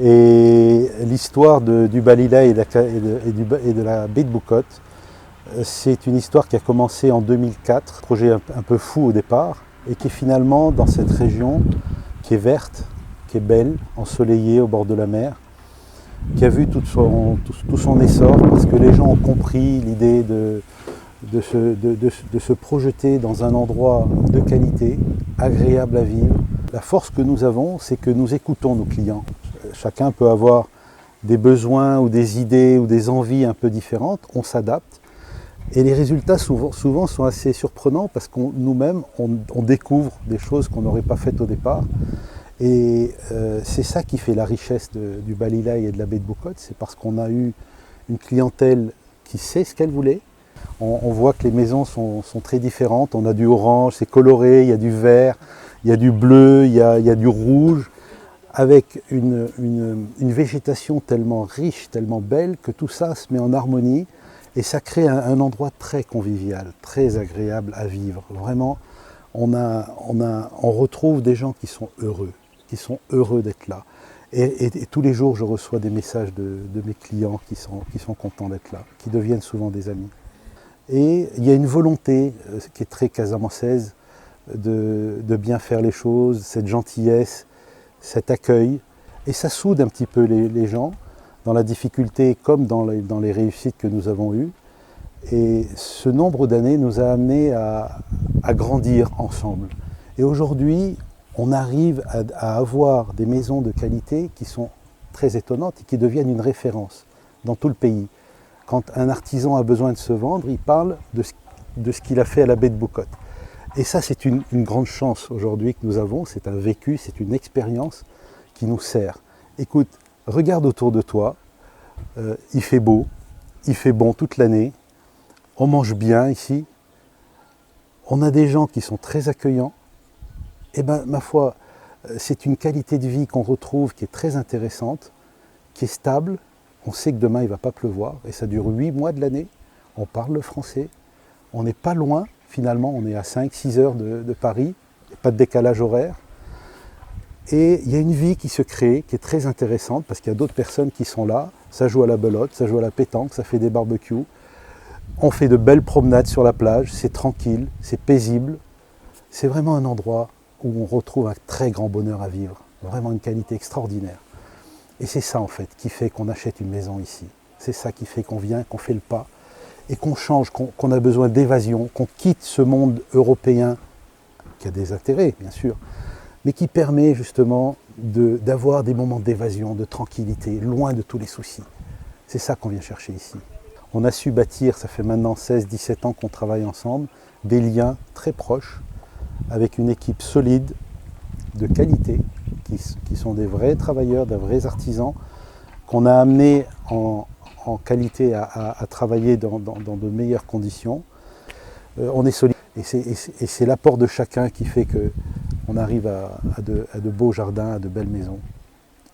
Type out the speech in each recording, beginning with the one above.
Et l'histoire du Balila et de la baie de Boucotte, c'est une histoire qui a commencé en 2004, un projet un peu fou au départ, et qui est finalement dans cette région qui est verte, qui est belle, ensoleillée au bord de la mer, qui a vu tout son essor parce que les gens ont compris l'idée de se projeter dans un endroit de qualité, agréable à vivre. La force que nous avons, c'est que nous écoutons nos clients. Chacun peut avoir des besoins ou des idées ou des envies un peu différentes, on s'adapte. Et les résultats souvent sont assez surprenants parce que nous-mêmes, on découvre des choses qu'on n'aurait pas faites au départ. Et c'est ça qui fait la richesse du Balila et de la baie de Boucotte, c'est parce qu'on a eu une clientèle qui sait ce qu'elle voulait. On voit que les maisons sont très différentes, on a du orange, c'est coloré, il y a du vert, il y a du bleu, il y a du rouge, avec une végétation tellement riche, tellement belle, que tout ça se met en harmonie et ça crée un endroit très convivial, très agréable à vivre. Vraiment, on retrouve des gens qui sont heureux d'être là. Et tous les jours, je reçois des messages de mes clients qui sont contents d'être là, qui deviennent souvent des amis. Et il y a une volonté qui est très casamançaise de bien faire les choses, cette gentillesse, cet accueil. Et ça soude un petit peu les gens dans la difficulté comme dans les réussites que nous avons eues. Et ce nombre d'années nous a amenés à grandir ensemble. Et aujourd'hui, on arrive à avoir des maisons de qualité qui sont très étonnantes et qui deviennent une référence dans tout le pays. Quand un artisan a besoin de se vendre, il parle de ce qu'il a fait à la baie de Boucotte. Et ça, c'est une grande chance aujourd'hui que nous avons. C'est un vécu, c'est une expérience qui nous sert. Écoute, regarde autour de toi, il fait beau, il fait bon toute l'année, on mange bien ici, on a des gens qui sont très accueillants. Et bien, ma foi, c'est une qualité de vie qu'on retrouve qui est très intéressante, qui est stable. On sait que demain, il ne va pas pleuvoir, et ça dure 8 mois de l'année. On parle le français, on n'est pas loin, finalement, on est à 5-6 heures de Paris, pas de décalage horaire. Et il y a une vie qui se crée, qui est très intéressante, parce qu'il y a d'autres personnes qui sont là, ça joue à la belote, ça joue à la pétanque, ça fait des barbecues. On fait de belles promenades sur la plage, c'est tranquille, c'est paisible. C'est vraiment un endroit où on retrouve un très grand bonheur à vivre, vraiment une qualité extraordinaire. Et c'est ça en fait qui fait qu'on achète une maison ici. C'est ça qui fait qu'on vient, qu'on fait le pas et qu'on change, qu'on a besoin d'évasion, qu'on quitte ce monde européen qui a des intérêts bien sûr, mais qui permet justement d'avoir des moments d'évasion, de tranquillité, loin de tous les soucis. C'est ça qu'on vient chercher ici. On a su bâtir, ça fait maintenant 16-17 ans qu'on travaille ensemble, des liens très proches avec une équipe solide, de qualité, qui sont des vrais travailleurs, des vrais artisans, qu'on a amenés en qualité à travailler dans de meilleures conditions. On est solide et c'est l'apport de chacun qui fait qu'on arrive à de beaux jardins, à de belles maisons.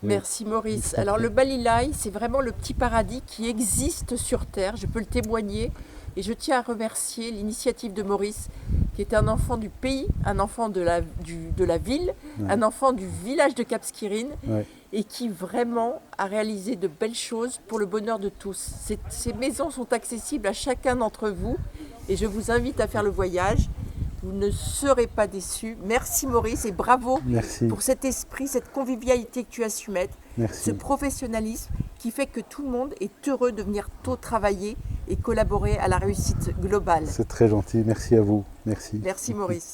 Oui. Merci Maurice. Alors le Balilaï, c'est vraiment le petit paradis qui existe sur Terre, je peux le témoigner. Et je tiens à remercier l'initiative de Maurice, qui est un enfant du pays, un enfant de la ville, ouais. Un enfant du village de Cap Skirring, ouais. Et qui vraiment a réalisé de belles choses pour le bonheur de tous. Ces maisons sont accessibles à chacun d'entre vous et je vous invite à faire le voyage. Vous ne serez pas déçus. Merci Maurice et bravo. Merci. Pour cet esprit, cette convivialité que tu as su mettre, merci. Ce professionnalisme qui fait que tout le monde est heureux de venir tôt travailler et collaborer à la réussite globale. C'est très gentil, merci à vous. Merci. Merci Maurice.